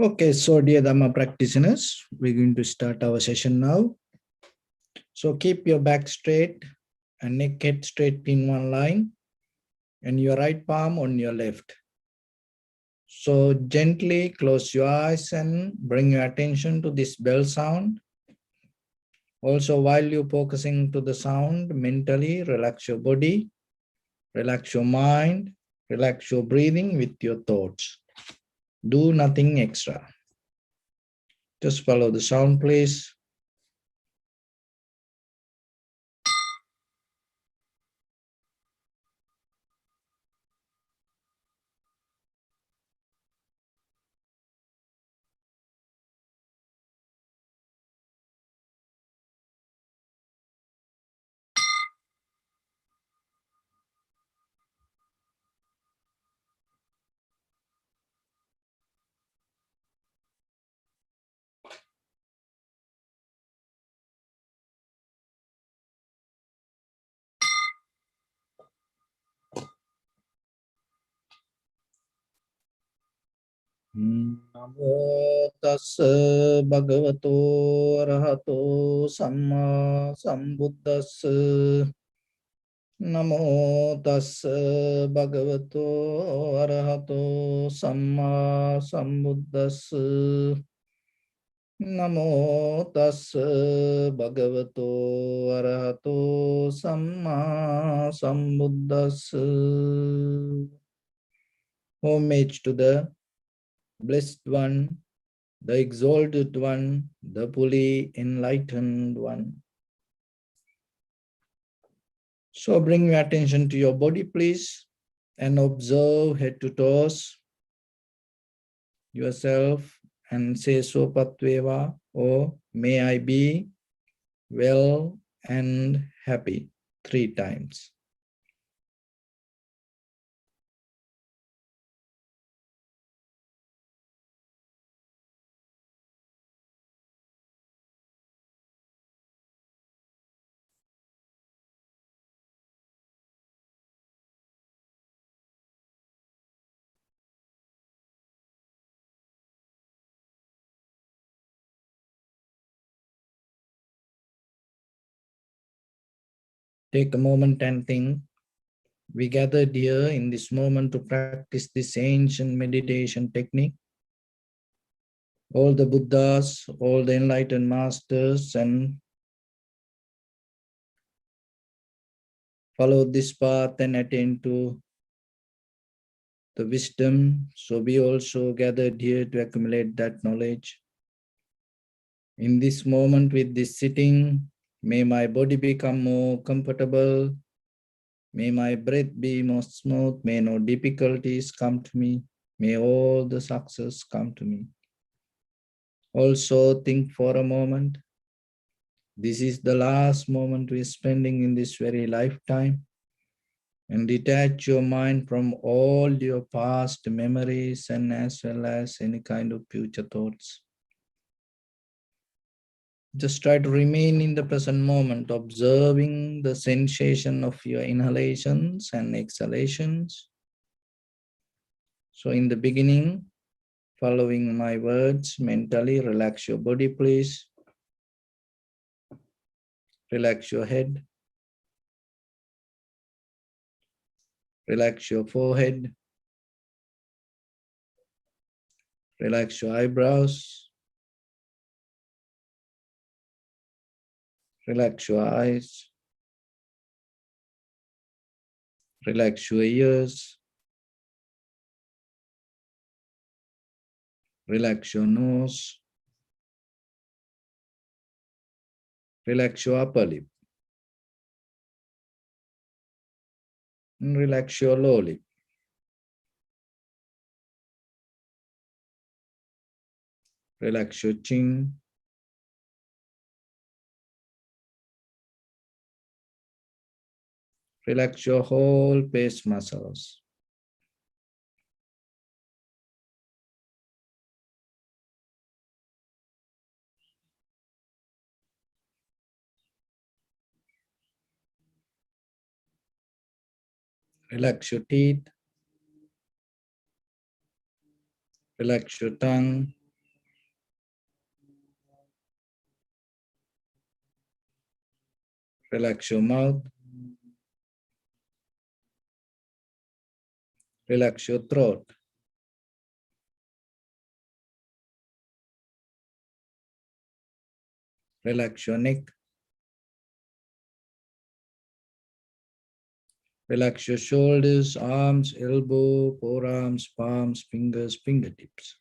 Okay, so dear Dhamma practitioners, we're going to start our session now. So keep your back straight and neck head straight in one line and your right palm on your left. So gently close your eyes and bring your attention to this bell sound. Also, while you're focusing to the sound, mentally relax your body, relax your mind, relax your breathing with your thoughts. Do nothing extra. Just follow the sound, please. Namo tassa bhagavato arahato samma sambuddhassa. Namo tassa bhagavato arahato samma sambuddhassa. Namo tassa bhagavato arahato samma sambuddhassa. Homage to the Blessed One, the Exalted One, the fully enlightened One. So bring your attention to your body, please, and observe head to toes yourself and say Sopatveva, or may I be well and happy 3 times. Take a moment and think. We gathered here in this moment to practice this ancient meditation technique. All the Buddhas, all the enlightened masters, and followed this path and attained to the wisdom. So we also gathered here to accumulate that knowledge. In this moment with this sitting, may my body become more comfortable. May my breath be more smooth. May no difficulties come to me. May all the success come to me. Also think for a moment. This is the last moment we're spending in this very lifetime. And detach your mind from all your past memories and as well as any kind of future thoughts. Just try to remain in the present moment, observing the sensation of your inhalations and exhalations. So in the beginning, following my words, mentally relax your body, please. Relax your head. Relax your forehead. Relax your eyebrows. Relax your eyes. Relax your ears. Relax your nose. Relax your upper lip. And relax your lower lip. Relax your chin. Relax your whole face muscles. Relax your teeth. Relax your tongue. Relax your mouth. Relax your throat. Relax your neck. Relax your shoulders, arms, elbow, forearms, palms, fingers, fingertips.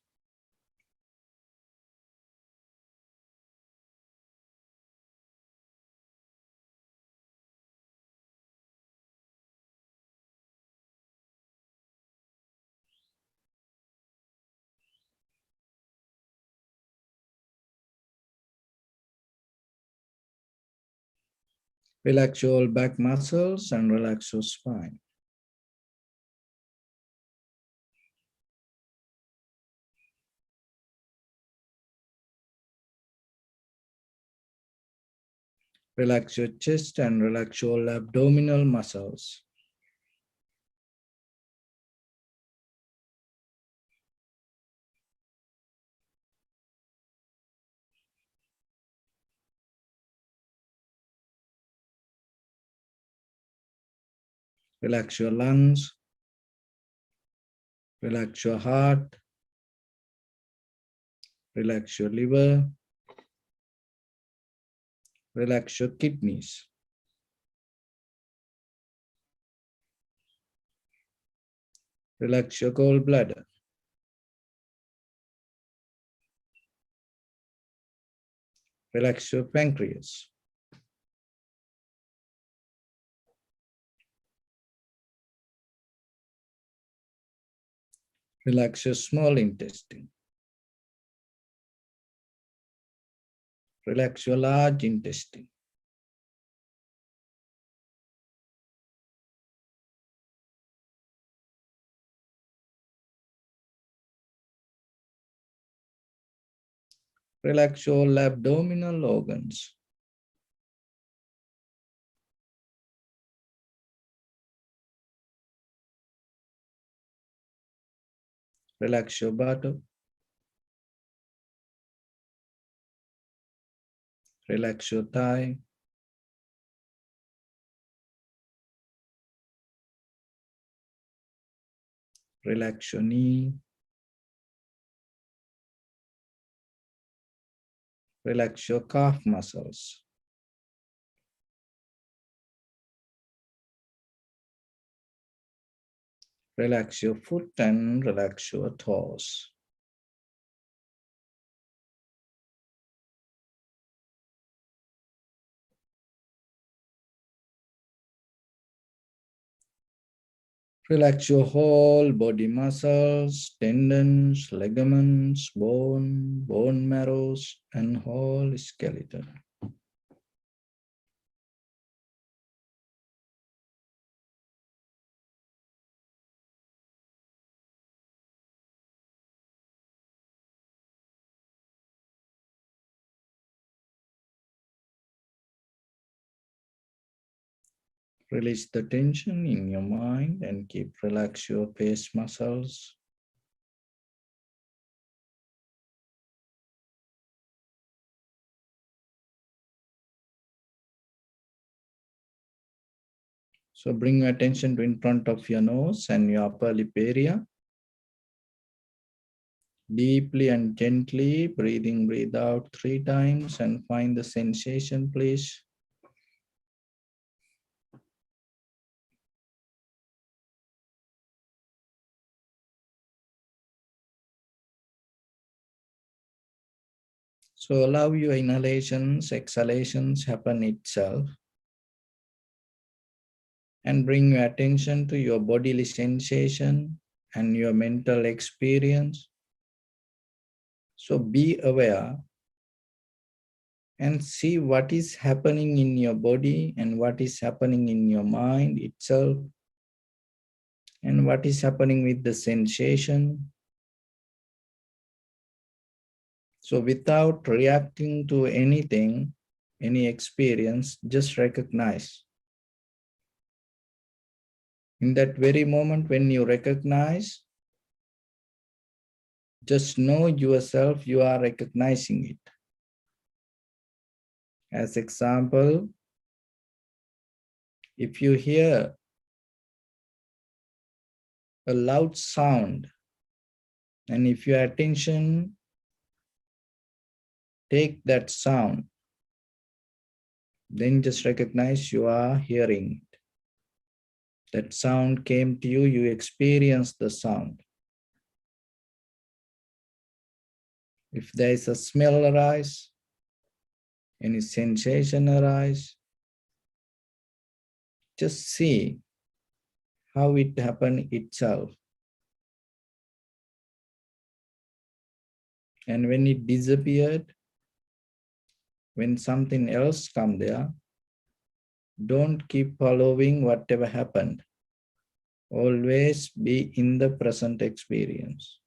Relax your back muscles and relax your spine. Relax your chest and relax your abdominal muscles. Relax your lungs. Relax your heart. Relax your liver. Relax your kidneys. Relax your gallbladder. Relax your pancreas. Relax your small intestine. Relax your large intestine. Relax all abdominal organs. Relax your buttock. Relax your thigh. Relax your knee. Relax your calf muscles. Relax your foot and relax your toes. Relax your whole body muscles, tendons, ligaments, bone marrows, and whole skeleton. Release the tension in your mind and relax your face muscles. So bring your attention to in front of your nose and your upper lip area. Deeply and gently breathe out 3 times and find the sensation, please. So allow your inhalations, exhalations happen itself. And bring your attention to your bodily sensation and your mental experience. So be aware and see what is happening in your body and what is happening in your mind itself and what is happening with the sensation. So without reacting to anything, any experience, just recognize. In that very moment when you recognize, just know yourself, you are recognizing it. As example, If you hear a loud sound, and if your attention take that sound, then just recognize you are hearing it. That sound came to you, you experienced the sound. If there is a smell arise, any sensation arise, just see how it happened itself. And when it disappeared, when something else come there, don't keep following whatever happened. Always be in the present experience.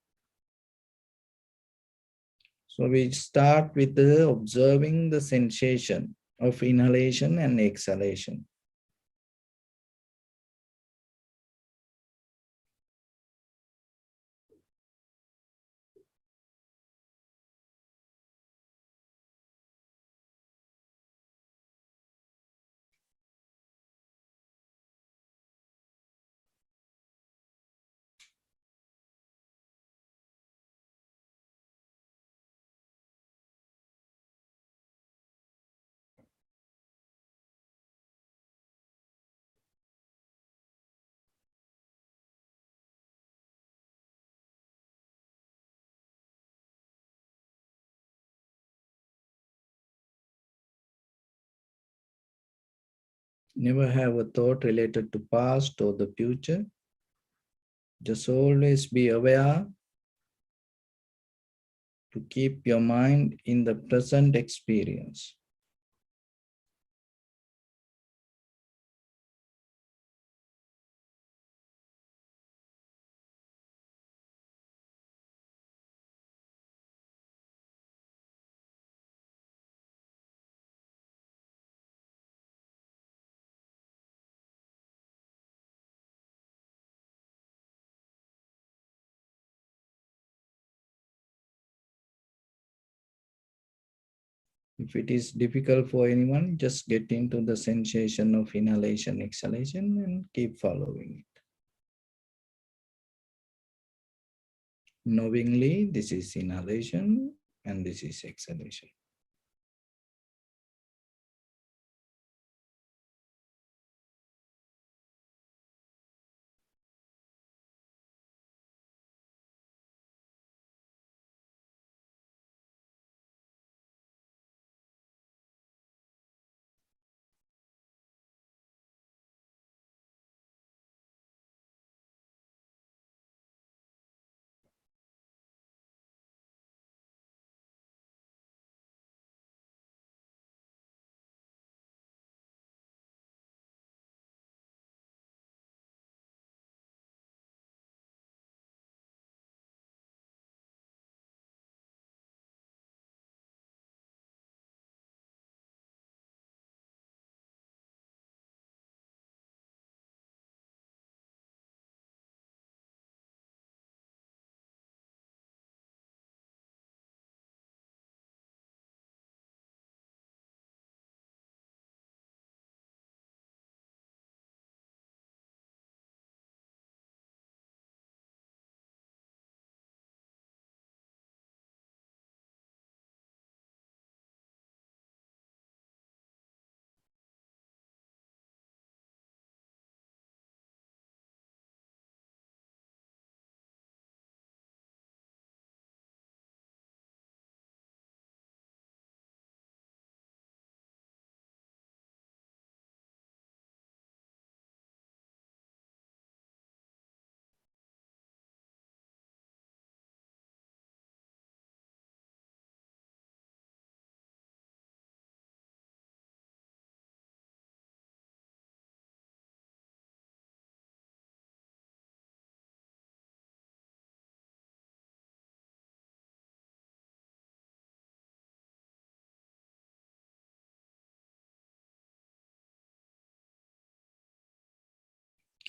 So we start with observing the sensation of inhalation and exhalation. Never have a thought related to past or the future. Just always be aware to keep your mind in the present experience. If it is difficult for anyone, just get into the sensation of inhalation, exhalation, and keep following it. Knowingly, this is inhalation and this is exhalation.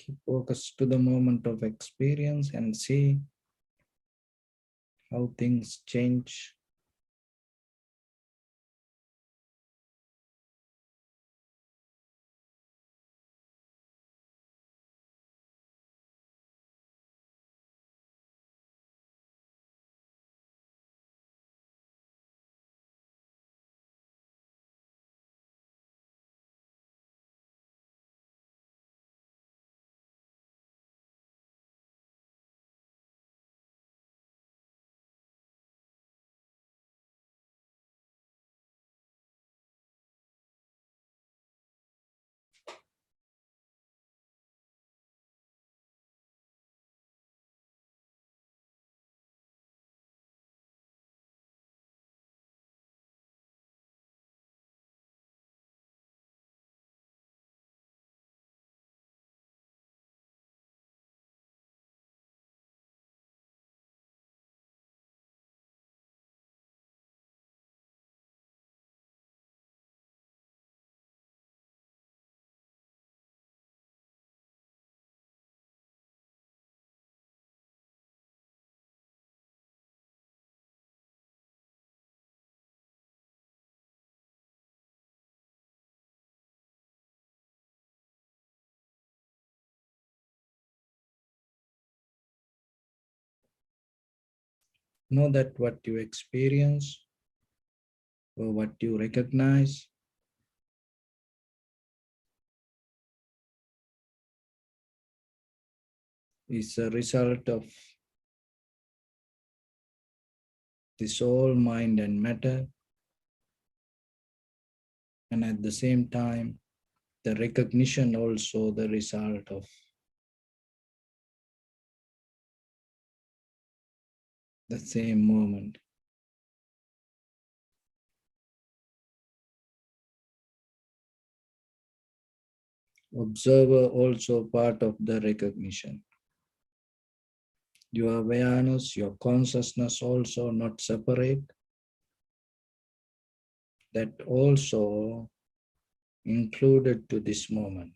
Keep focus to the moment of experience and see how things change. Know that what you experience or what you recognize is a result of the soul, mind, and matter, and at the same time, the recognition also the result of the same moment. Observer also part of the recognition. Your awareness, your consciousness also not separate, that also included to this moment.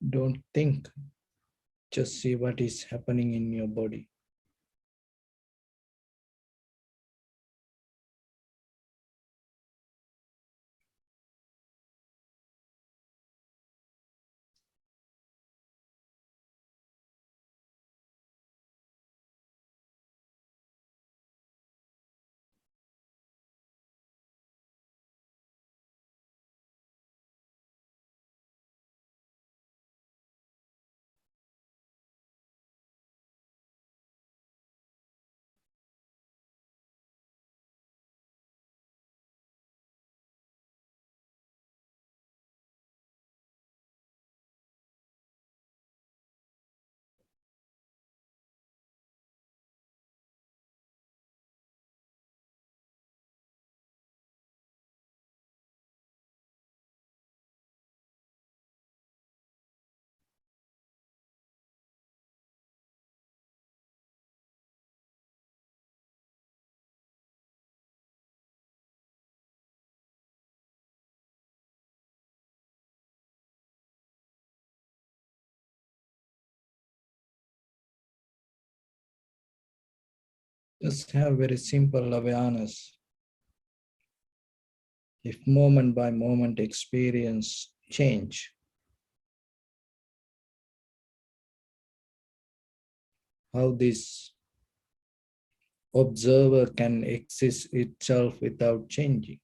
Don't think, just see what is happening in your body. Just have very simple awareness. If moment by moment experience change, how this observer can exist itself without changing,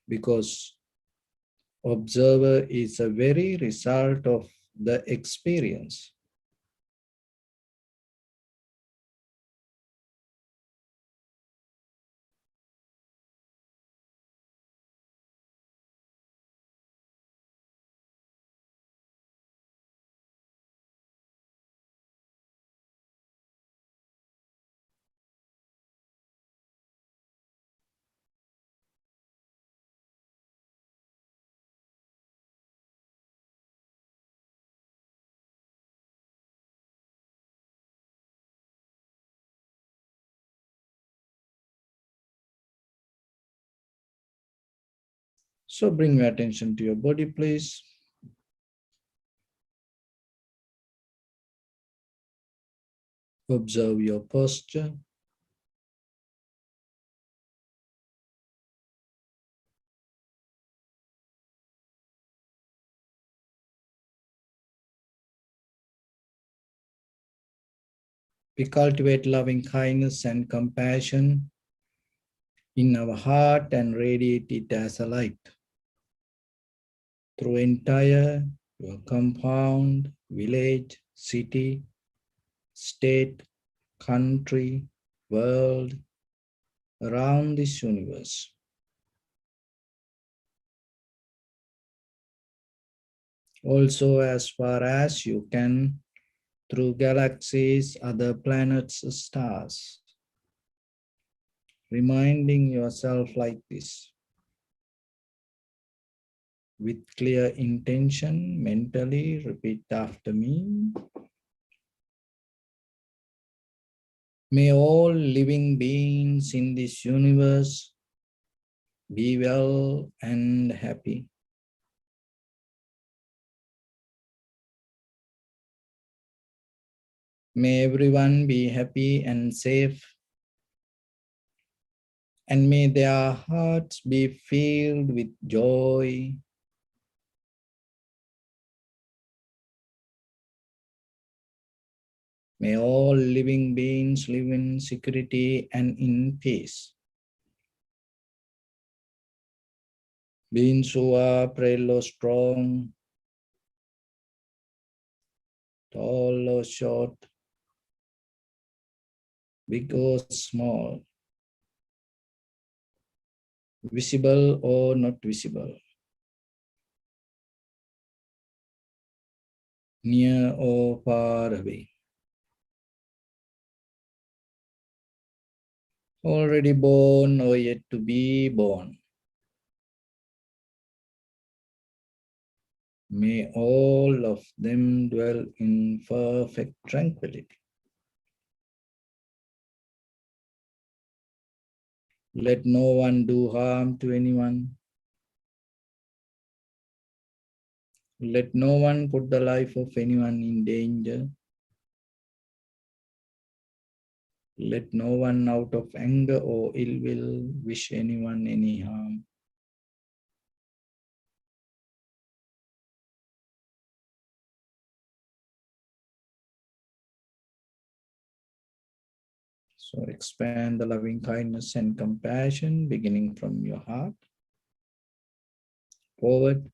because observer is a very result of the experience. So bring your attention to your body, please. Observe your posture. We cultivate loving kindness and compassion in our heart and radiate it as a light through entire your compound, village, city, state, country, world, around this universe. Also, as far as you can, through galaxies, other planets, stars. Reminding yourself like this. With clear intention, mentally repeat after me. May all living beings in this universe be well and happy. May everyone be happy and safe. And may their hearts be filled with joy. May all living beings live in security and in peace. Beings who are frail or strong, tall or short, big or small, visible or not visible, near or far away, already born or yet to be born. May all of them dwell in perfect tranquility. Let no one do harm to anyone. Let no one put the life of anyone in danger. Let no one out of anger or ill will wish anyone any harm. So expand the loving kindness and compassion beginning from your heart forward.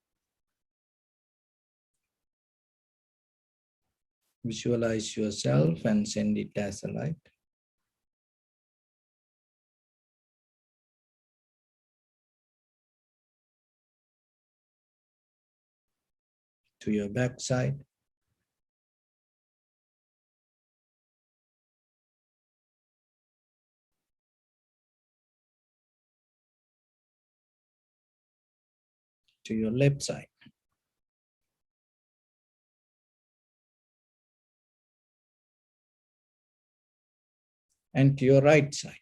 Visualize yourself and send it as a light to your backside, to your left side, and to your right side.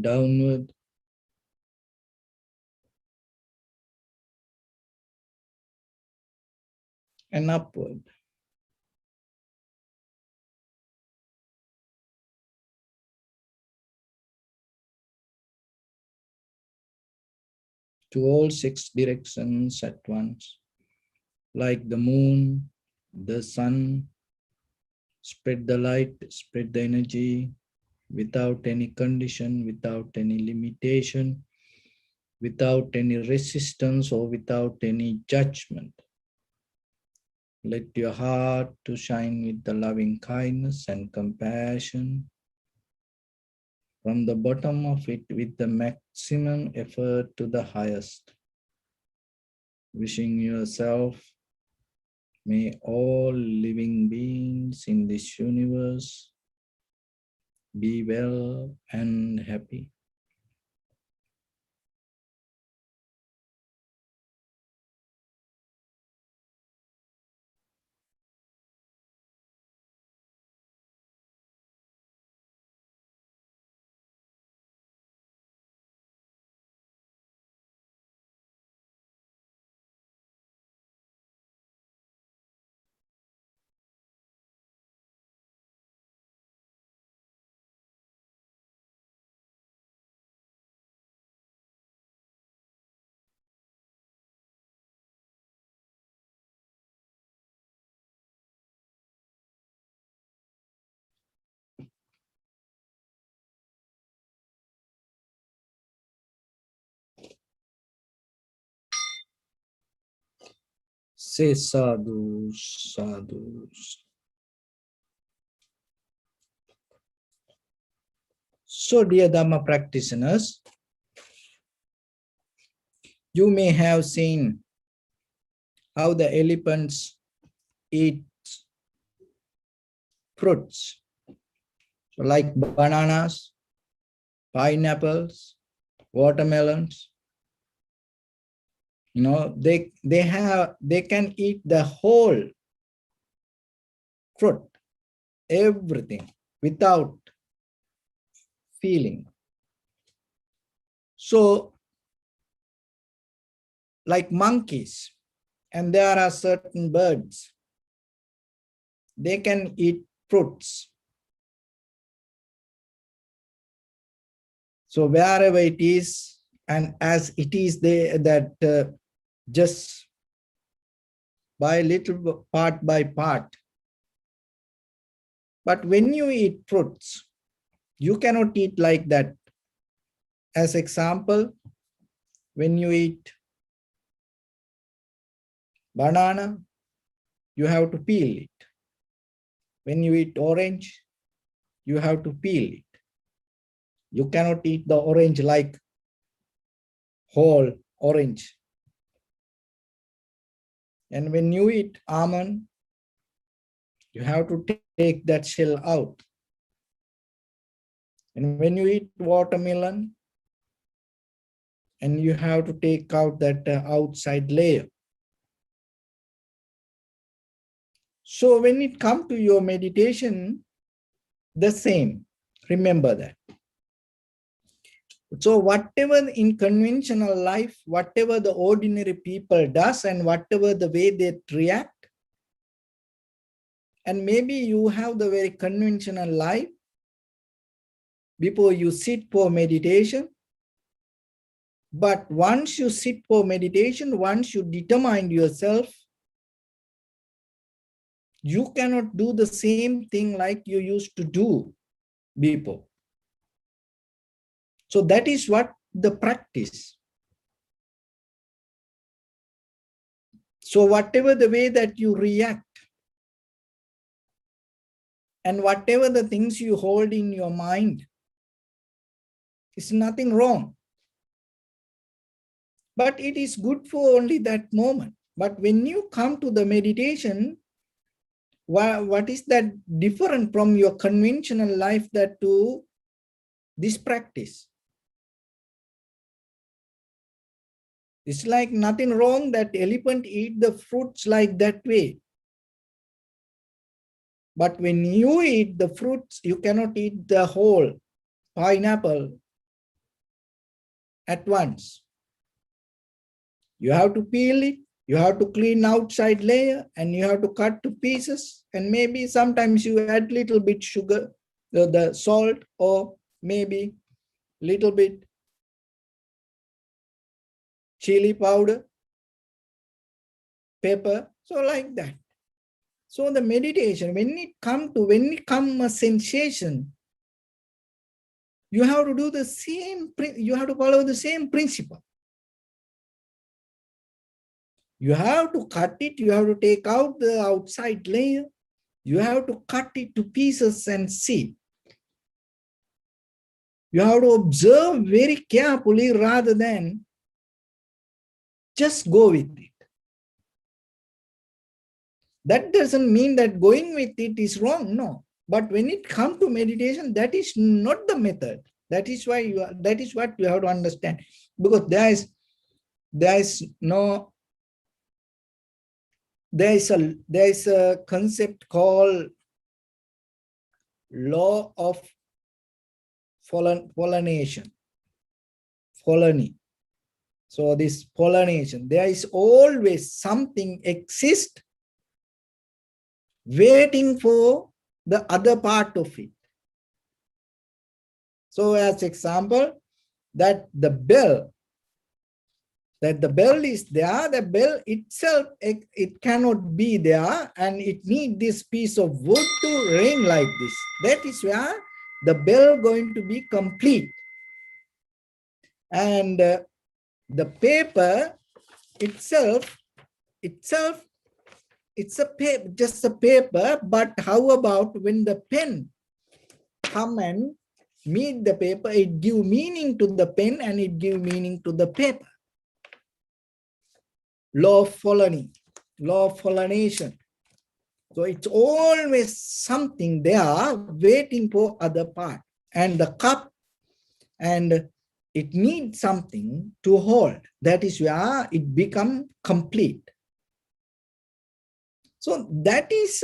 Downward, and upward. To all 6 directions at once, like the moon, the sun, spread the light, spread the energy without any condition, without any limitation, without any resistance or without any judgment. Let your heart to shine with the loving kindness and compassion from the bottom of it with the maximum effort to the highest. Wishing yourself, may all living beings in this universe be well and happy. Say sadhu, sadhu. So, dear Dhamma practitioners, you may have seen how the elephants eat fruits, so like bananas, pineapples, watermelons. You know, they can eat the whole fruit, everything, without feeling. So, like monkeys, and there are certain birds, they can eat fruits. So wherever it is, and as it is there, that just by little part by part. But when you eat fruits, you cannot eat like that. As example, when you eat banana, you have to peel it. When you eat orange, you have to peel it. You cannot eat the orange like whole orange. And when you eat almond, you have to take that shell out. And when you eat watermelon, and you have to take out that outside layer. So when it comes to your meditation, the same. Remember that. So whatever in conventional life, whatever the ordinary people does and whatever the way they react, and maybe you have the very conventional life before you sit for meditation. But once you sit for meditation, once you determine yourself, you cannot do the same thing like you used to do before. So that is what the practice. So whatever the way that you react and whatever the things you hold in your mind, is nothing wrong. But it is good for only that moment. But when you come to the meditation, what is that different from your conventional life that to this practice? It's like nothing wrong that elephant eat the fruits like that way. But when you eat the fruits, you cannot eat the whole pineapple at once. You have to peel it, You have to clean outside layer and you have to cut to pieces, and maybe sometimes you add little bit sugar, the salt, or maybe little bit chili powder, pepper, so like that. So the meditation, when it come a sensation, you have to do the same, you have to follow the same principle. You have to cut it, you have to take out the outside layer, you have to cut it to pieces and see. You have to observe very carefully rather than just go with it. That doesn't mean that going with it is wrong, no. But when it comes to meditation, that is not the method. That is why that is what you have to understand. Because there is a concept called law of pollination. So this pollination, there is always something exist waiting for the other part of it. So as example, that the bell is there, the bell itself, it cannot be there, and it needs this piece of wood to ring like this. That is where the bell going to be complete. And the paper itself, it's a paper, just a paper, but how about when the pen come and meet the paper, it give meaning to the pen and it give meaning to the paper. Law of pollination. So it's always something there waiting for other part. And the cup, and it needs something to hold. That is where it become complete. So that is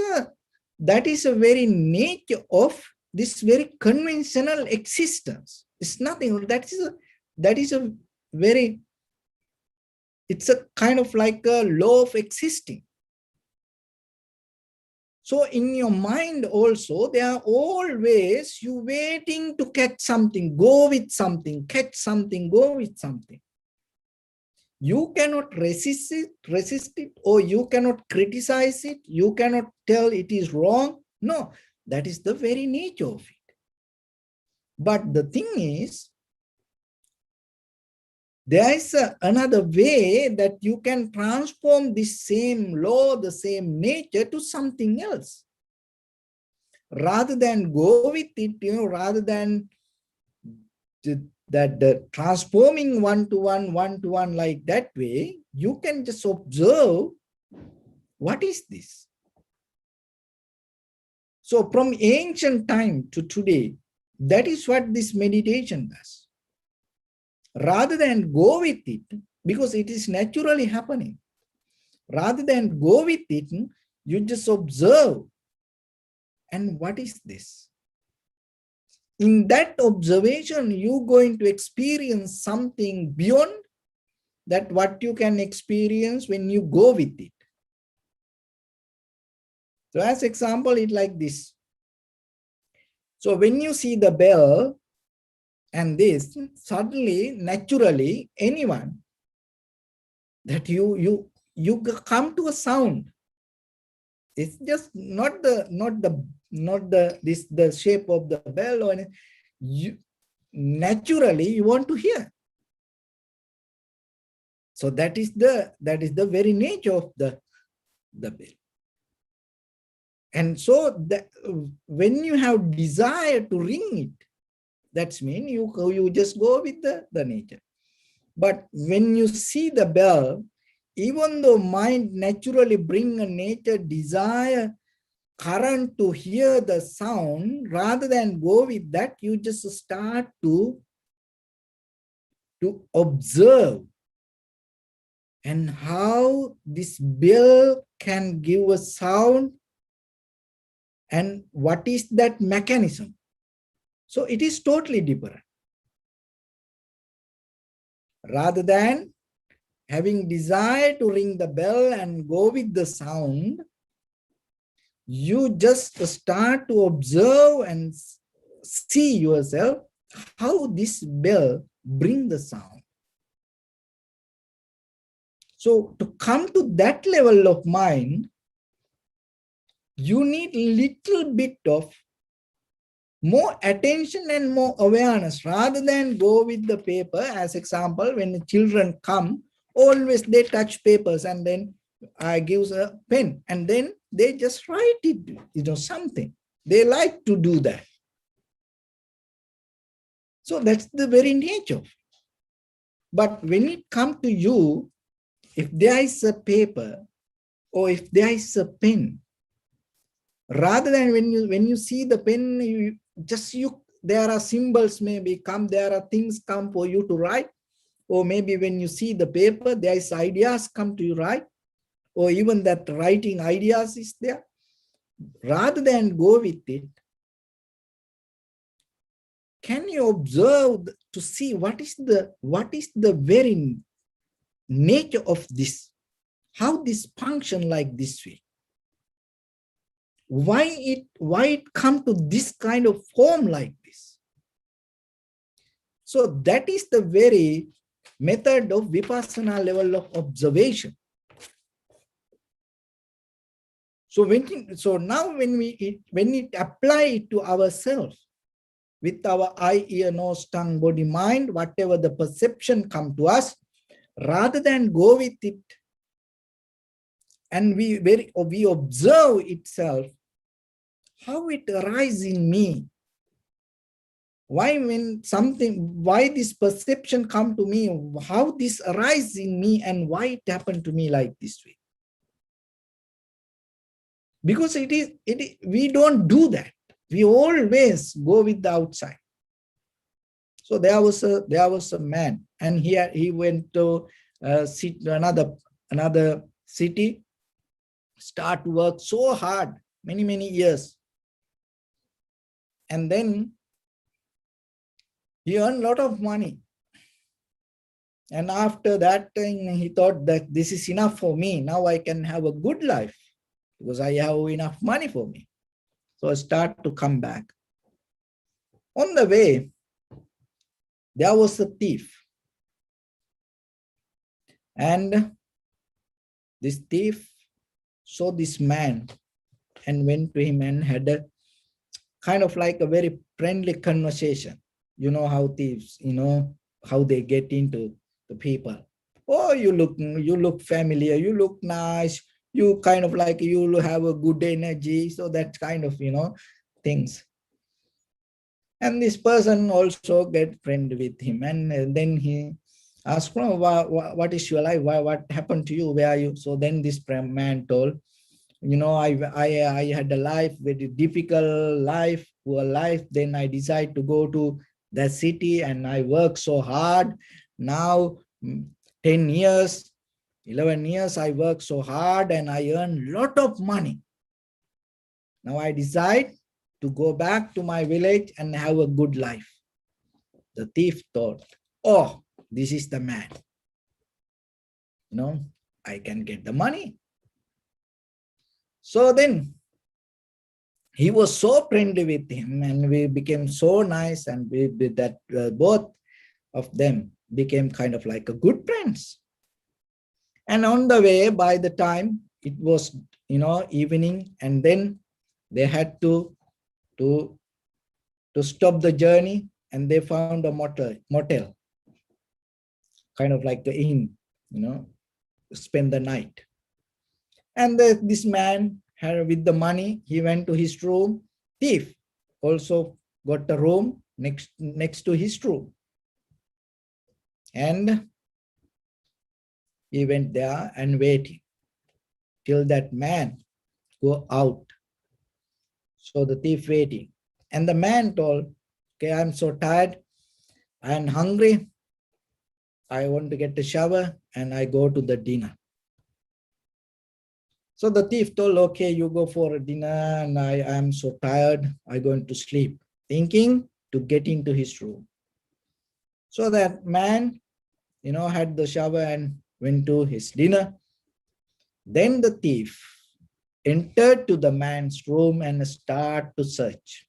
a very nature of this very conventional existence. It's nothing. That is a very, it's a kind of like a law of existing. So in your mind also, there are always you waiting to catch something, go with something, catch something, go with something. You cannot resist it, or you cannot criticize it. You cannot tell it is wrong. No, that is the very nature of it. But the thing is, there is another way that you can transform this same law, the same nature, to something else. Rather than go with it, rather than the transforming one to one like that way, you can just observe, what is this? So from ancient time to today, that is what this meditation does. Rather than go with it, because it is naturally happening, rather than go with it, you just observe. And what is this? In that observation, you're going to experience something beyond that what you can experience when you go with it. So as example, it like this. So when you see the bell and this, suddenly, naturally, anyone that you come to a sound. It's just not the shape of the bell, or you naturally you want to hear. So that is the very nature of the bell. And so that when you have desire to ring it, that's mean you just go with the nature. But when you see the bell, even though mind naturally bring a nature desire current to hear the sound, rather than go with that, you just start to observe, and how this bell can give a sound, and what is that mechanism. So it is totally different. Rather than, having desire to ring the bell and go with the sound, you just start to observe and see yourself how this bell bring the sound. So to come to that level of mind, you need little bit of more attention and more awareness rather than go with the paper. As example, when the children come, always they touch papers and then I gives a pen and then they just write it, something. They like to do that. So that's the very nature. But when it comes to you, if there is a paper or if there is a pen, rather than when you see the pen, there are symbols maybe come, there are things come for you to write, or maybe when you see the paper, there is ideas come to you write, or even that writing ideas is there. Rather than go with it, can you observe to see what is the very nature of this, how this function like this way, why it come to this kind of form like this. So that is the very method of vipassana level of observation. So now when we apply it to ourselves with our eye, ear, nose, tongue, body, mind, whatever the perception come to us, rather than go with it, and we observe itself, how it arises in me. Why this perception come to me, how this arises in me, and why it happened to me like this way. Because we don't do that. We always go with the outside. So there was a man, and he went to another city, start to work so hard, many years. And then he earned a lot of money. And after that, he thought that this is enough for me. Now I can have a good life because I have enough money for me. So I start to come back. On the way, there was a thief. And this thief saw this man and went to him and had a kind of like a very friendly conversation. You know how thieves, how they get into the people. Oh, you look familiar, you look nice, you kind of like you have a good energy. So that kind of, things. And this person also get friend with him. And then he asked, what is your life? What happened to you? Where are you? So then this man told, I had a life, very difficult life, poor life. Then I decided to go to the city and I worked so hard. Now 10 years, 11 years, I worked so hard and I earned a lot of money. Now I decide to go back to my village and have a good life. The thief thought, oh, this is the man. I can get the money. So then he was so friendly with him and we became so nice, and both of them became kind of like a good friends. And on the way, by the time it was, evening, and then they had to stop the journey, and they found a motel, kind of like the inn, spend the night. And this man had, with the money, he went to his room. Thief also got a room next to his room. And he went there and waiting till that man go out. So the thief waiting. And the man told, okay, I'm so tired, I'm hungry, I want to get a shower, and I go to the dinner. So the thief told, okay, you go for a dinner, and I am so tired, I'm going to sleep, thinking to get into his room. So that man, had the shower and went to his dinner. Then the thief entered to the man's room and started to search,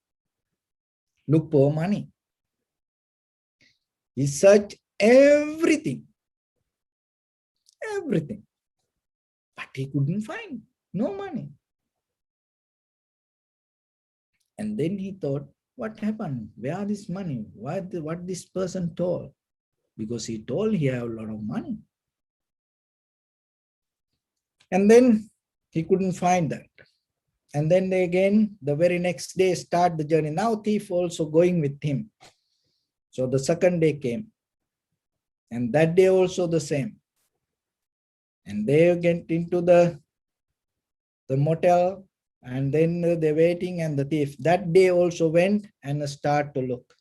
look for money. He searched everything, but he couldn't find no money. And then he thought, what happened? Where is money? What this person told? Because he told he had a lot of money. And then he couldn't find that. And then they again, the very next day, start the journey. Now thief also going with him. So the second day came. And that day also the same. And they get into the motel, and then they're waiting, and the thief that day also went and start to look.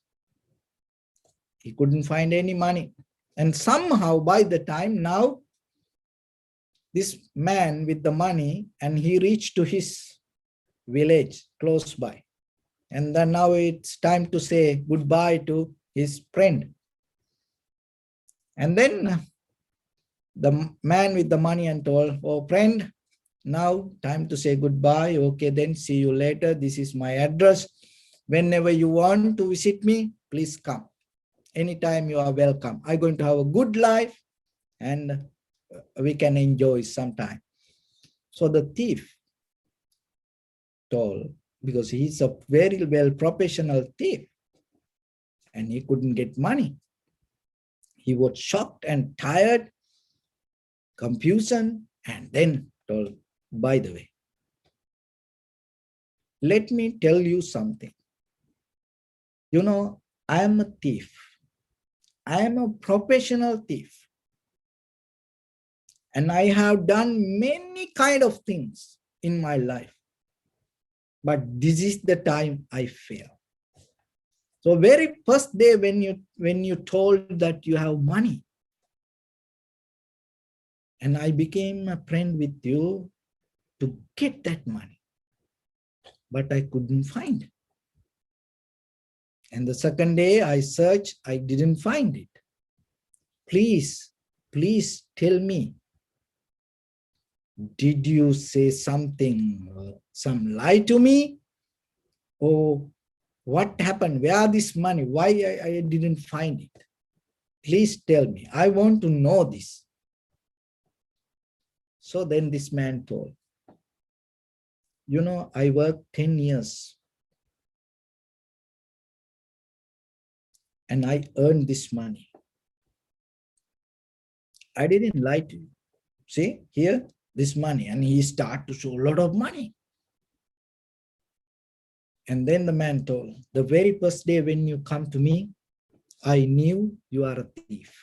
He couldn't find any money. And somehow by the time now, this man with the money, and he reached to his village close by. And then now it's time to say goodbye to his friend. And then the man with the money and told, oh friend, now time to say goodbye. Okay, then see you later. This is my address. Whenever you want to visit me, please come. Anytime you are welcome. I'm going to have a good life and we can enjoy some time. So the thief told, because he's a very well professional thief and he couldn't get money. He was shocked and tired, confusion, and then told, by the way, let me tell you something. You know, I am a thief. I am a professional thief. And I have done many kind of things in my life. But this is the time I fail. So very first day when you told that you have money, and I became a friend with you to get that money, but I couldn't find. And the second day I searched, I didn't find it. Please tell me, did you say something, some lie to me? Or what happened? Where this money? Why I didn't find it? Please tell me. I want to know this. So then this man told, you know, I worked 10 years and I earned this money. I didn't lie to you. See, here, this money. And he started to show a lot of money. And then the man told, the very first day when you come to me, I knew you are a thief.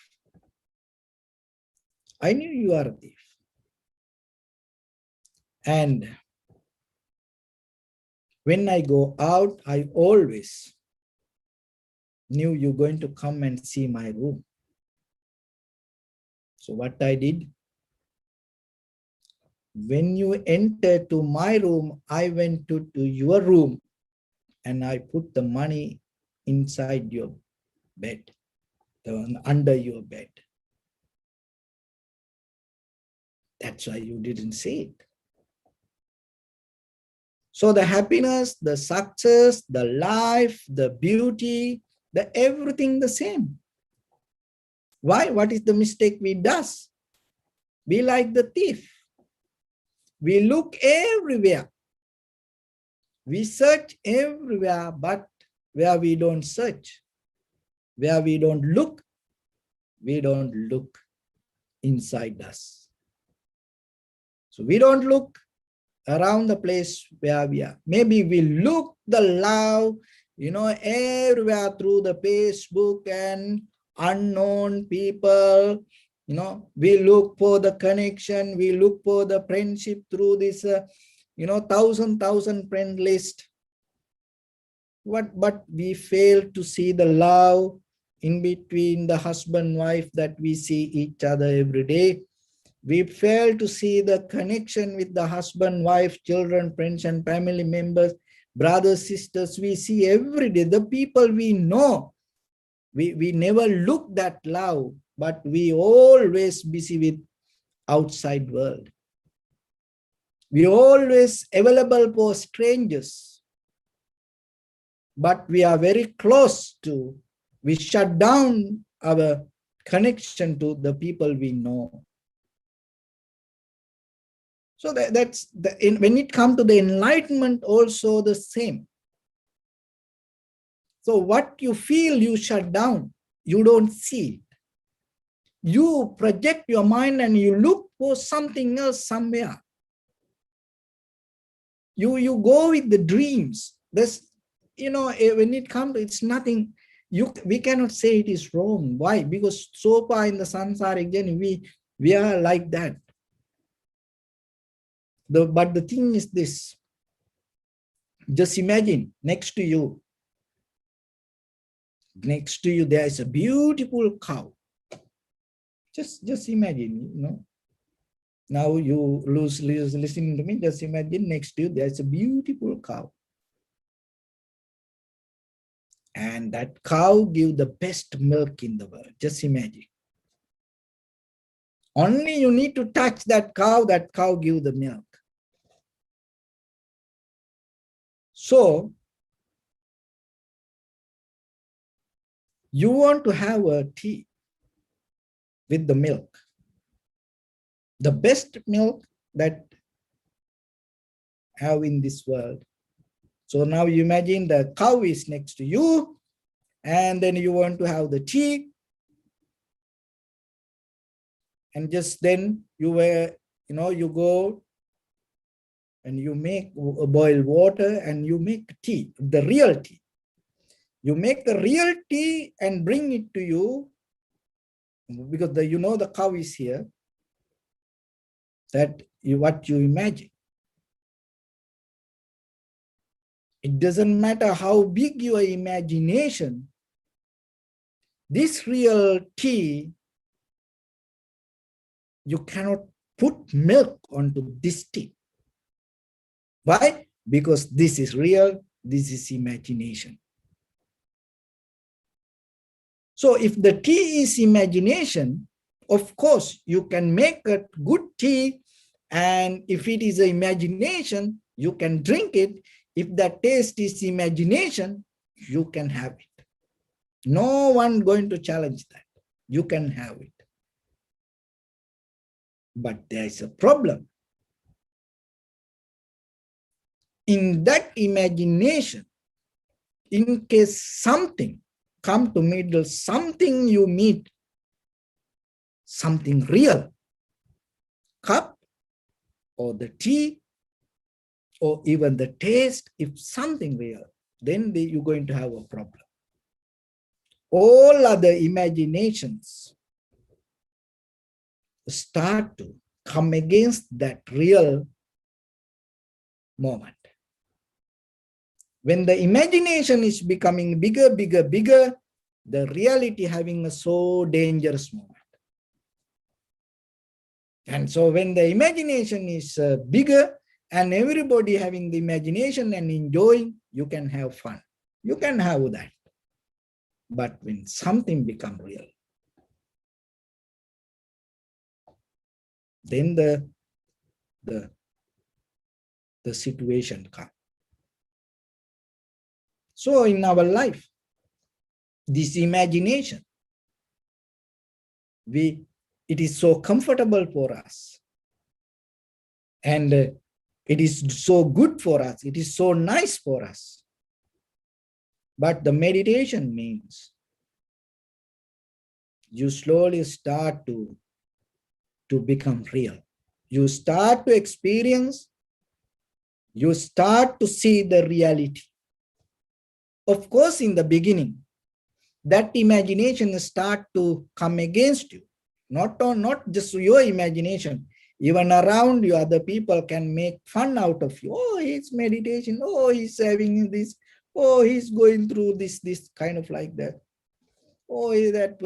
I knew you are a thief. And when I go out, I always knew you're going to come and see my room. So what I did, when you enter to my room, I went to your room and I put the money inside your bed, under your bed. That's why you didn't see it. So the happiness, the success, the life, the beauty, the everything the same. Why? What is the mistake we do? We like the thief. We look everywhere. We search everywhere, but where we don't search, where we don't look inside us. So we don't look around the place where we are. Maybe we look the love, you know, everywhere through the Facebook and unknown people, you know, we look for the connection, we look for the friendship through this, you know, thousand friend list. But we fail to see the love in between the husband, wife that we see each other every day. We fail to see the connection with the husband, wife, children, friends, and family members, brothers, sisters. We see every day the people we know. We never look that love, but we always busy with outside world. We are always available for strangers, but we are very close to, we shut down our connection to the people we know. So when it comes to the enlightenment, also the same. So what you feel, you shut down, you don't see it. You project your mind and you look for something else somewhere. You go with the dreams. There's, when it comes to, it's nothing, we cannot say it is wrong. Why? Because so far in the samsaric journey, we are like that. But the thing is this, just imagine next to you there is a beautiful cow. Just imagine, now you listening to me, just imagine next to you there's a beautiful cow. And that cow gives the best milk in the world. Just imagine. Only you need to touch that cow gives the milk. So, you want to have a tea with the milk. The best milk that have in this world. So now you imagine the cow is next to you, and then you want to have the tea. And just then you go and you make boil water and you make tea, the real tea. You make the real tea and bring it to you, because the cow is here. What you imagine. It doesn't matter how big your imagination, this real tea, you cannot put milk onto this tea. Why? Because this is real, this is imagination. So if the tea is imagination, of course, you can make a good tea, and if it is an imagination, you can drink it. If that taste is imagination, you can have it. No one going to challenge that. You can have it. But there is a problem. In that imagination, in case something come to middle, something you meet, something real, cup or the tea or even the taste, if something real, then you're going to have a problem. All other imaginations start to come against that real moment. When the imagination is becoming bigger, the reality having a so dangerous moment. And so when the imagination is bigger and everybody having the imagination and enjoying, you can have fun. You can have that. But when something becomes real, then the situation comes. So in our life, this imagination, it is so comfortable for us. And it is so good for us. It is so nice for us. But the meditation means you slowly start to become real. You start to experience, you start to see the reality. Of course, in the beginning, that imagination start to come against you. Not just your imagination, even around you, other people can make fun out of you. Oh, he's meditation. Oh, he's having this. Oh, he's going through this kind of like that. Oh, that,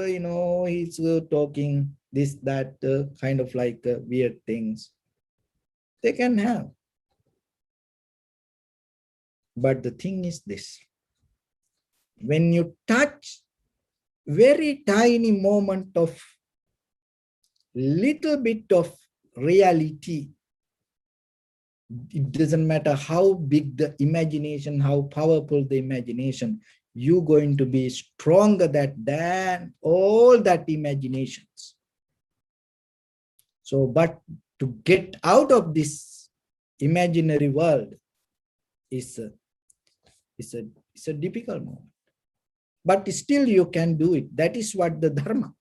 he's talking this, that, kind of like weird things. They can have. But the thing is this. When you touch very tiny moment of little bit of reality. It doesn't matter how big the imagination, how powerful the imagination, you're going to be stronger than all that imaginations. So, but to get out of this imaginary world is a difficult moment. But still you can do it. That is what the Dharma,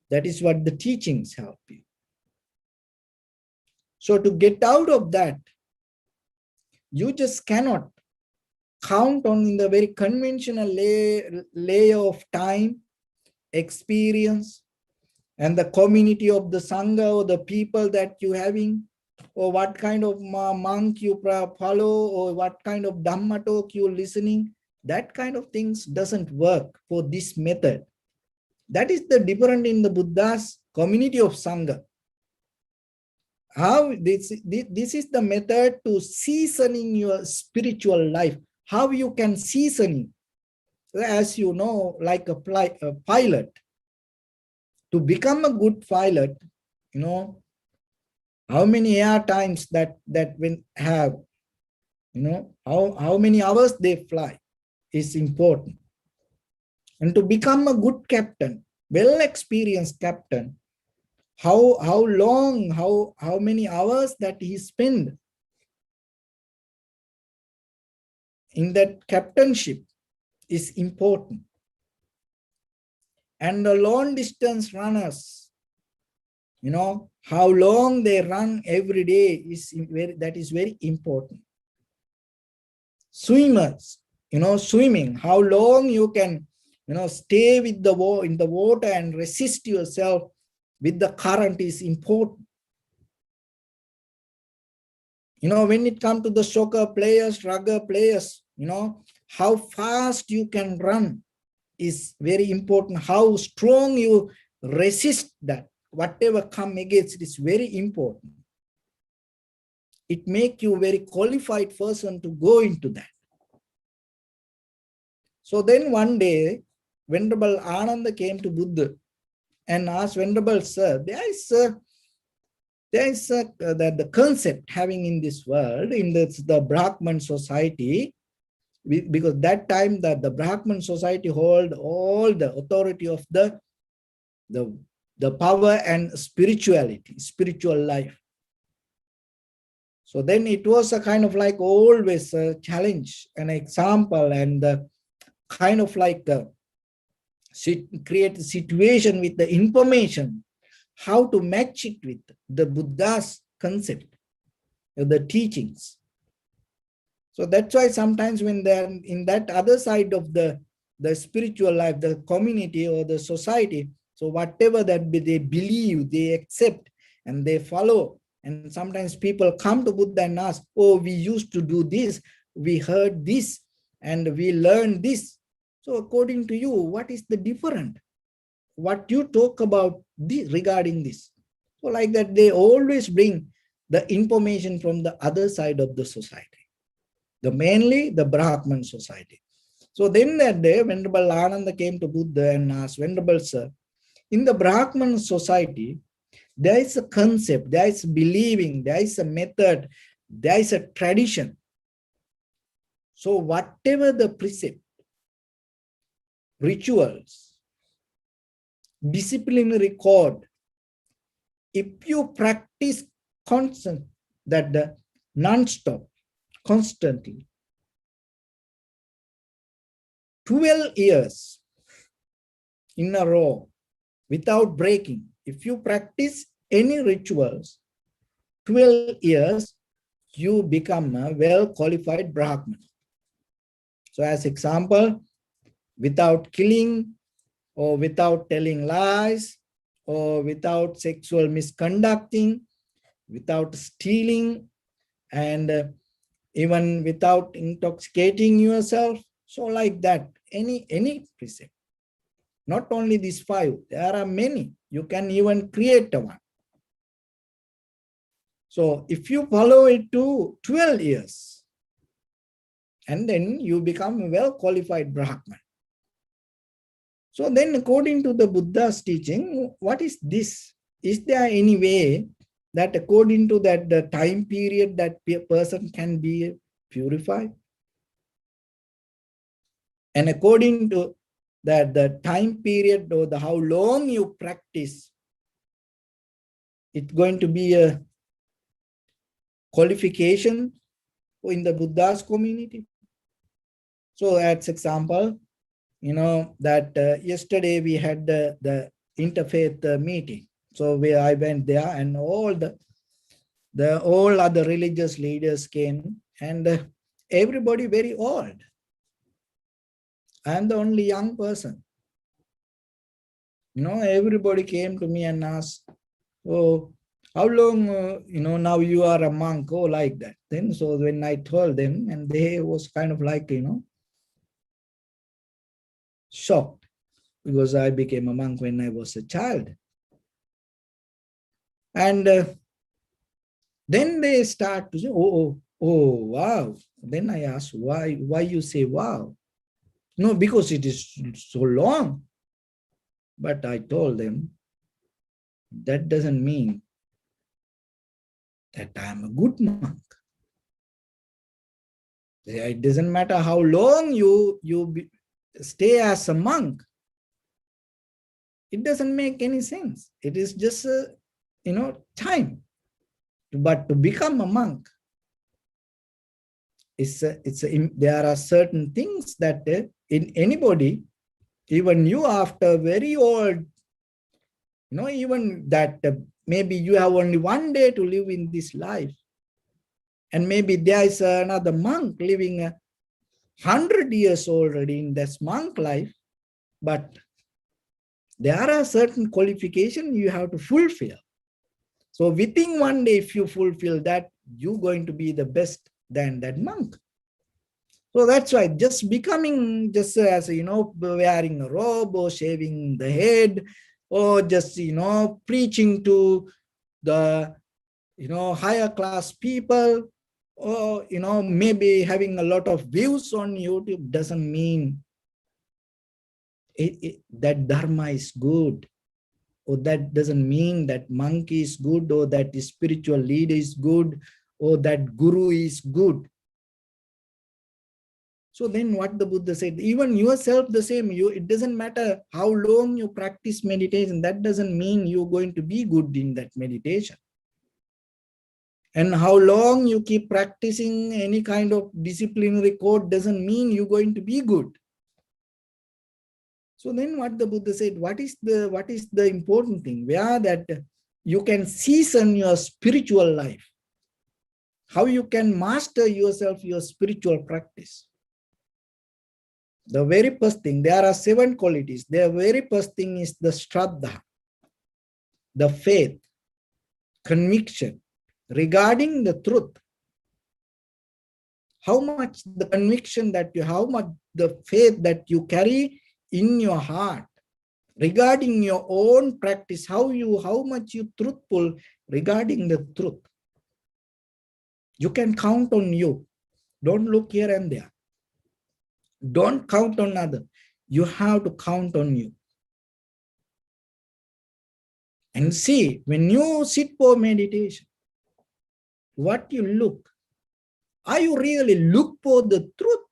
that is what the teachings help you. So to get out of that, you just cannot count on in the very conventional layer of time, experience, and the community of the Sangha or the people that you're having, or what kind of monk you follow, or what kind of Dhamma talk you're listening. That kind of things doesn't work for this method. That is the difference in the Buddha's community of Sangha. How this is the method to seasoning your spiritual life. How you can season it, as you know, like a pilot. To become a good pilot, you know, how many air times that when have, you know, how many hours they fly is important. And to become a good captain, well-experienced captain, how long, how many hours that he spend in that captainship is important. And the long distance runners, you know, how long they run every day is that is very important. Swimmers, you know, swimming, how long you can, you know, stay with the in the water and resist yourself with the current is important. You know, when it comes to the soccer players, rugby players, you know, how fast you can run is very important. How strong you resist that, whatever come against it is very important. It makes you a very qualified person to go into that. So then one day, Venerable Ananda came to Buddha and asked, Venerable Sir, there is the concept having in this world, in the Brahman society, because that time that the Brahman society hold all the authority of the power and spirituality, spiritual life. So then it was a kind of like always a challenge, an example, and kind of like create a situation with the information, how to match it with the Buddha's concept, the teachings. So that's why sometimes when they're in that other side of the spiritual life, the community or the society, so whatever that they believe, they accept and they follow. And sometimes people come to Buddha and ask, oh, we used to do this, we heard this, and we learned this. So according to you, what is the different? What you talk about this, regarding this? So like that, they always bring the information from the other side of the society, mainly the Brahman society. So then that day, Venerable Ananda came to Buddha and asked, Venerable Sir, in the Brahman society, there is a concept, there is believing, there is a method, there is a tradition. So whatever the precept, rituals, disciplinary code, if you practice constant, that the non-stop, constantly, 12 years in a row, without breaking, if you practice any rituals, 12 years, you become a well-qualified Brahman. So as example, without killing, or without telling lies, or without sexual misconducting, without stealing, and even without intoxicating yourself. So like that, any precept. Not only these 5, there are many. You can even create one. So if you follow it to 12 years, and then you become a well-qualified Brahman. So then according to the Buddha's teaching, what is this? Is there any way that according to that the time period that person can be purified, and according to that the time period or the how long you practice, it's going to be a qualification in the Buddha's community. So as example, that yesterday we had the interfaith meeting. So I went there, and all other religious leaders came, and everybody very old. I'm the only young person. Everybody came to me and asked, "Oh, how long, now you are a monk?" Oh, like that. Then, so when I told them, and they was kind of like, shocked, because I became a monk when I was a child. And then they start to say, oh, wow. Then I asked, why you say wow? No, because it is so long. But I told them, that doesn't mean that I'm a good monk. It doesn't matter how long you stay as a monk. It doesn't make any sense. It is just, time. But to become a monk, there are certain things that in anybody, even you after very old, even that maybe you have only one day to live in this life, and maybe there is another monk living 100 years already in this monk life, but there are certain qualifications you have to fulfill. So within one day, if you fulfill that, you're going to be the best than that monk. So that's why just becoming just as, wearing a robe or shaving the head, or just, preaching to the, higher class people, or, maybe having a lot of views on YouTube doesn't mean that Dharma is good, or that doesn't mean that monk is good, or that the spiritual leader is good, or that guru is good. So then what the Buddha said, even yourself the same, it doesn't matter how long you practice meditation, that doesn't mean you're going to be good in that meditation. And how long you keep practicing any kind of disciplinary code doesn't mean you're going to be good. So then what the Buddha said, what is the important thing? Where that you can season your spiritual life. How you can master yourself, your spiritual practice. The very first thing, there are 7 qualities. The very first thing is the Shraddha, the faith, conviction regarding the truth. How much the conviction that you, how much the faith that you carry in your heart regarding your own practice, how much you truthful regarding the truth. You can count on you. Don't look here and there. Don't count on others. You have to count on you. And see, when you sit for meditation, what you look, are you really look for the truth?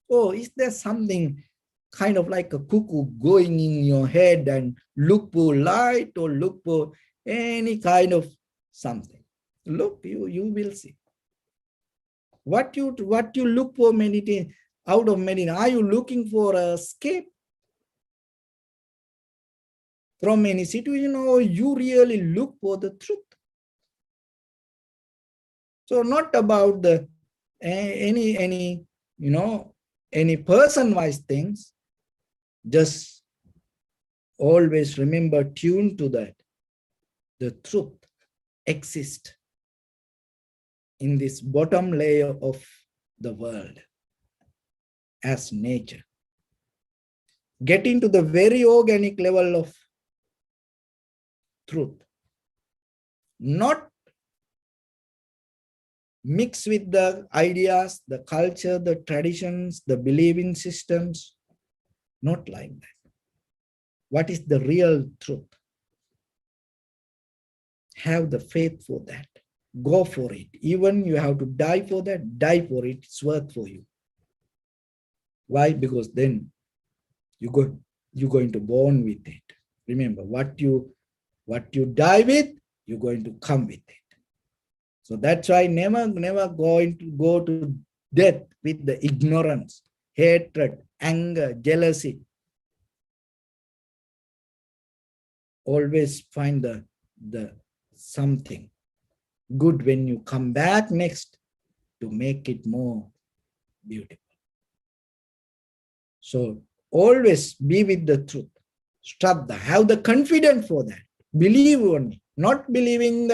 Or is there something kind of like a cuckoo going in your head and look for light, or look for any kind of something? Look, you will see. What you look for meditation, out of meditation, are you looking for a escape from any situation, or you really look for the truth? So not about the any person-wise things. Just always remember, tune to that. The truth exists in this bottom layer of the world as nature. Get into the very organic level of truth. Not mix with the ideas, the culture, the traditions, the believing systems. Not like that. What is the real truth? have the faith for that. Go for it. Even you have to die for that, die for it. It's worth for you. Why? Because then you're going to born with it. Remember, what you die with, you're going to come with it. So that's why never going to go to death with the ignorance, hatred, anger, jealousy. Always find the something good when you come back next to make it more beautiful. So always be with the truth. Shraddha, have the confidence for that. Believe only, not believing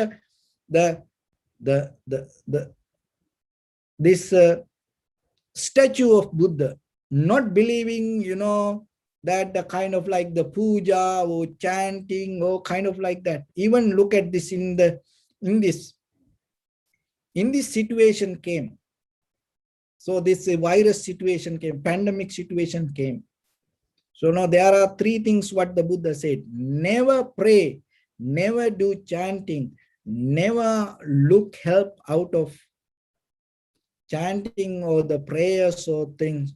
this statue of Buddha, not believing, that the kind of like the puja or chanting or kind of like that. Even look at this in this situation came. So this virus situation came, pandemic situation came. So now there are three things what the Buddha said. Never pray, never do chanting, never look help out of chanting or the prayers or things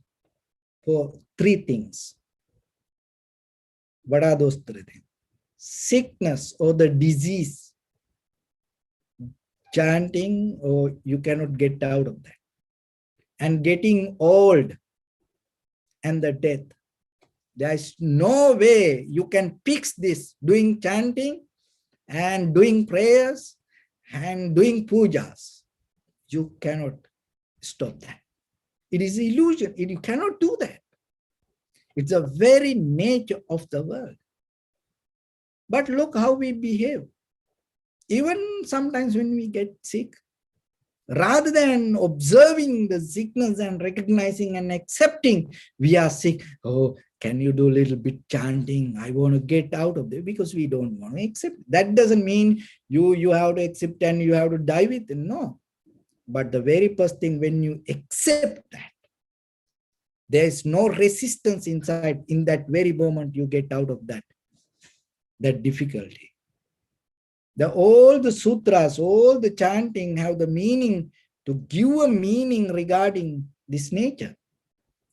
for three things. What are those three things? Sickness or the disease, chanting, or you cannot get out of that. And getting old and the death. There's no way you can fix this doing chanting and doing prayers and doing pujas. You cannot stop that. It is illusion. You cannot do that. It's the very nature of the world. But look how we behave. Even sometimes when we get sick, rather than observing the sickness and recognizing and accepting we are sick, oh, can you do a little bit chanting? I want to get out of there, because we don't want to accept. That doesn't mean you have to accept and you have to die with it. No. But the very first thing, when you accept that, there is no resistance inside. In that very moment, you get out of that difficulty. All the sutras, all the chanting have the meaning to give a meaning regarding this nature.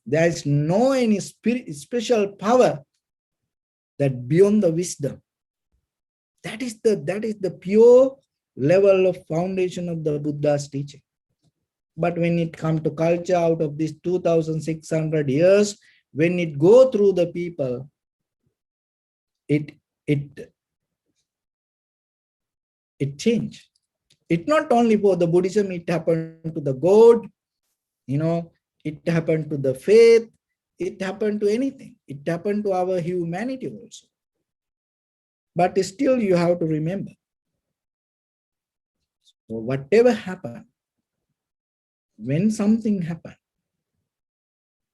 There is no any special power that beyond the wisdom. That is the pure level of foundation of the Buddha's teaching. But when it comes to culture, out of these 2,600 years, when it go through the people, it changed. It not only for the Buddhism, it happened to the God, it happened to the faith, it happened to anything. It happened to our humanity also. But still you have to remember. So whatever happened, when something happened,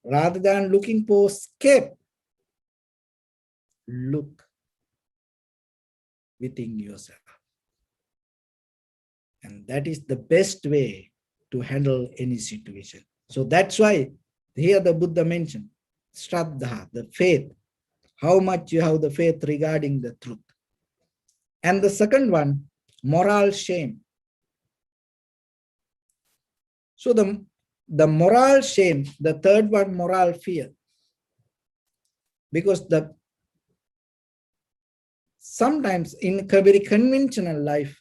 rather than looking for escape, look within yourself. And that is the best way to handle any situation. So that's why here the Buddha mentioned Shraddha, the faith, how much you have the faith regarding the truth. And the second one, moral shame. So the moral shame, the third one, moral fear. Because sometimes in a very conventional life,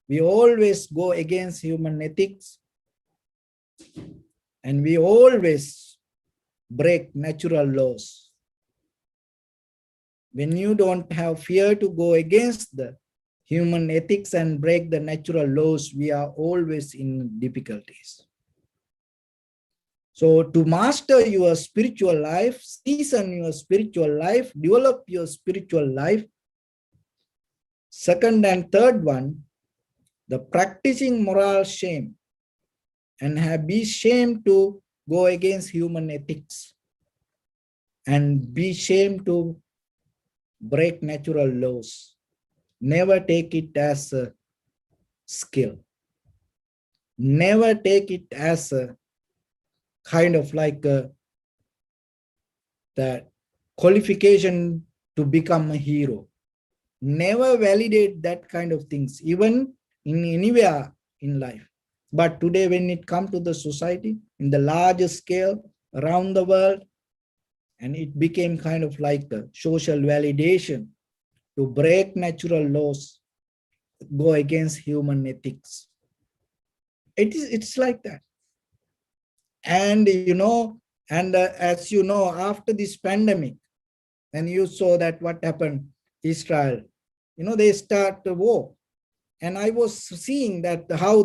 we always go against human ethics, and we always break natural laws. When you don't have fear to go against the human ethics and break the natural laws, we are always in difficulties. So to master your spiritual life, season your spiritual life, develop your spiritual life, second and third one, the practicing moral shame, and be shamed to go against human ethics, and be shamed to break natural laws. Never take it as a skill. Never take it as a kind of like the qualification to become a hero. Never validate that kind of things, even in anywhere in life. But today, when it comes to the society, in the larger scale, around the world, and it became kind of like the social validation to break natural laws, go against human ethics. It's like that. And as you know, after this pandemic, and you saw that what happened, Israel, they start the war. And I was seeing that how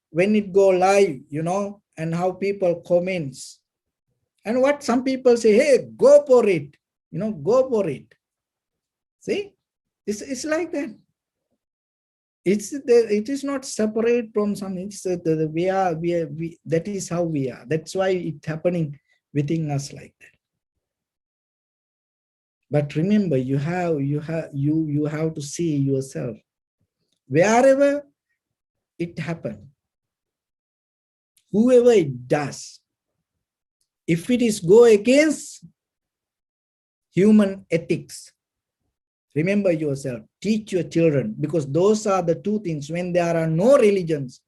when it go live, and how people comments, and what some people say, hey, go for it, go for it. See, it's like that. It is not separate from something. It's we that is how we are. That's why it's happening within us like that. But remember, you have to see yourself wherever it happens, whoever it does. If it is go against human ethics, remember yourself, teach your children, because those are the two things. When there are no religions,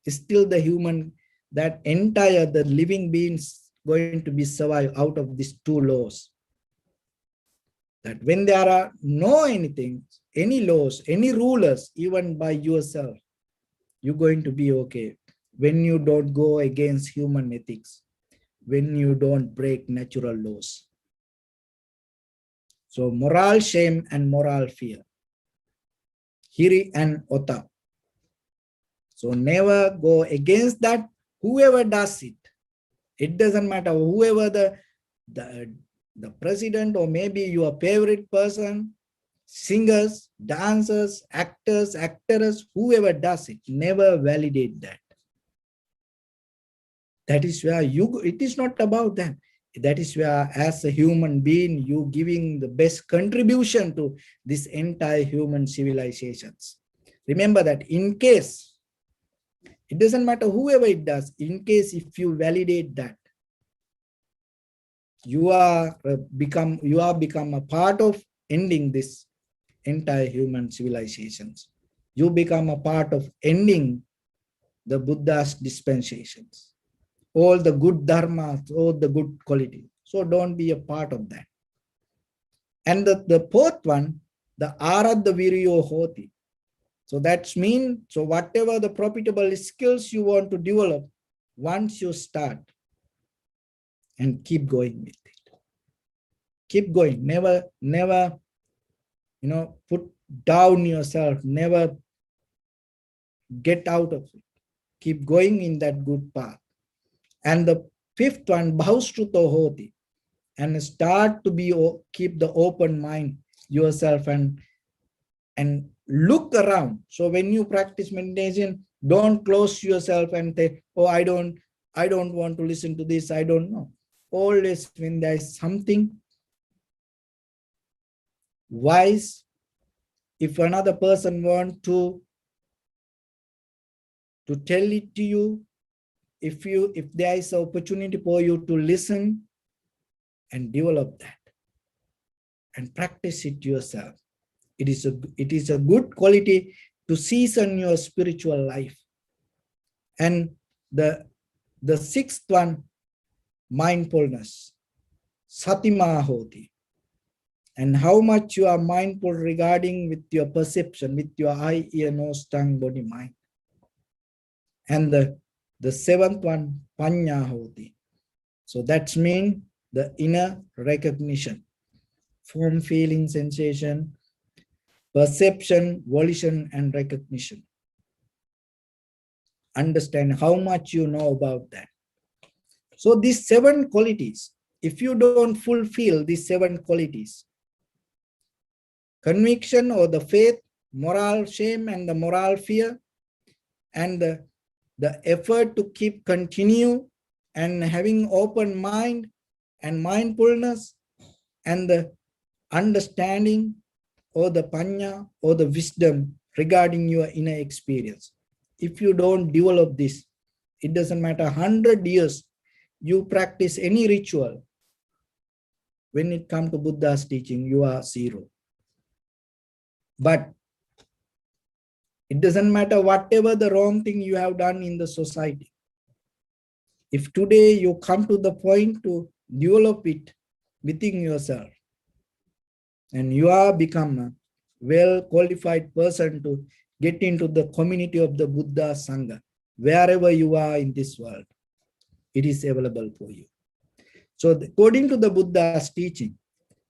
still the human, that entire, the living beings going to be survive out of these two laws. That when there are no anything, any laws, any rulers, even by yourself, you're going to be okay. When you don't go against human ethics, when you don't break natural laws. So moral shame and moral fear. Hiri and Ota. So never go against that. Whoever does it, it doesn't matter, whoever the president, or maybe your favorite person, singers, dancers, actors, actresses, whoever does it, never validate that. That is where it is not about them. That is where, as a human being, you giving the best contribution to this entire human civilizations. Remember that in case, it doesn't matter whoever it does, in case if you validate that, you are become a part of ending this entire human civilizations. You become a part of ending the Buddha's dispensations, all the good dharmas, all the good quality. So don't be a part of that. And the fourth one, the aradha viryo hoti. So that's mean, so whatever the profitable skills you want to develop, once you start, and keep going with it. Keep going. Never, put down yourself. Never get out of it. Keep going in that good path. And the fifth one, bhaustruto hoti. And start to keep the open mind yourself and look around. So when you practice meditation, don't close yourself and say, oh, I don't want to listen to this. I don't know. Always when there is something wise, if another person wants to tell it to you, if there is an opportunity for you to listen and develop that and practice it yourself, it is a good quality to season your spiritual life. And the sixth one, mindfulness, satima hoti. And how much you are mindful regarding with your perception, with your eye, ear, nose, tongue, body, mind. And the seventh one, panya hoti. So that's mean the inner recognition, form, feeling, sensation, perception, volition, and recognition. Understand how much you know about that. So these 7 qualities, if you don't fulfill these 7 qualities, conviction or the faith, moral shame and the moral fear, and the effort to keep continue and having open mind and mindfulness and the understanding or the panya or the wisdom regarding your inner experience. If you don't develop this, it doesn't matter 100 years you practice any ritual. When it comes to Buddha's teaching, you are zero. But it doesn't matter whatever the wrong thing you have done in the society. If today you come to the point to develop it within yourself, and you are become a well qualified person to get into the community of the Buddha Sangha, wherever you are in this world, it is available for you. So according to the Buddha's teaching,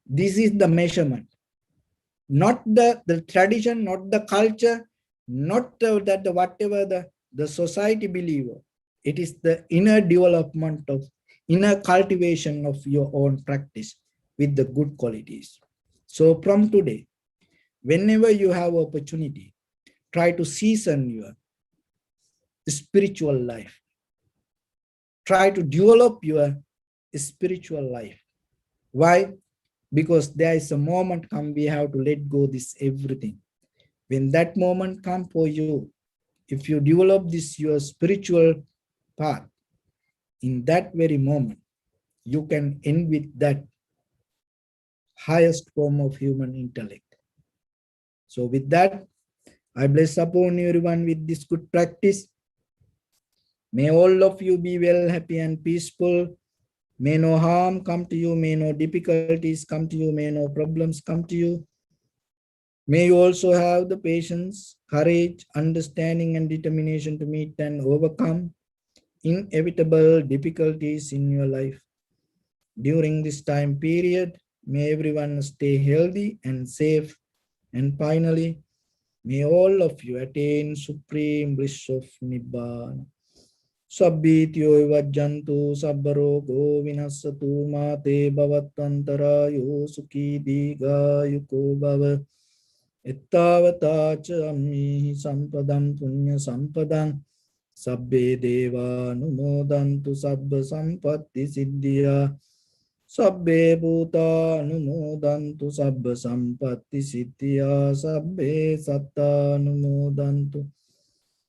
this is the measurement, not the tradition, not the culture, not that whatever the society believe. It is the inner development of inner cultivation of your own practice with the good qualities. So from today, whenever you have opportunity, try to season your spiritual life. Try to develop your spiritual life. Why? Because there is a moment come, we have to let go this everything. When that moment come for you, if you develop this your spiritual path, in that very moment, you can end with that highest form of human intellect. So with that, I bless upon everyone with this good practice. May all of you be well, happy and peaceful. May no harm come to you, may no difficulties come to you, may no problems come to you. May you also have the patience, courage, understanding and determination to meet and overcome inevitable difficulties in your life. During this time period, may everyone stay healthy and safe. And finally, may all of you attain supreme bliss of Nibbana. Sabbityo vajjantu sabbarogo vinassatu mate bhavatvantarayo sukhi digayuko bhava. Ittavata cha ammihi sampadam punya sampadam sabbe deva numodantu sabba sampatti siddhya sabbe bhuta numodantu sabba sampatti siddhya sabbe satta numodantu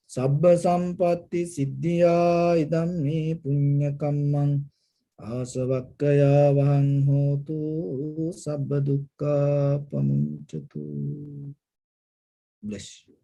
sabba sampatti siddhya idam me punya kammang asavakkaya vahang hotu sabba dukkha pamuncatu. Bless you.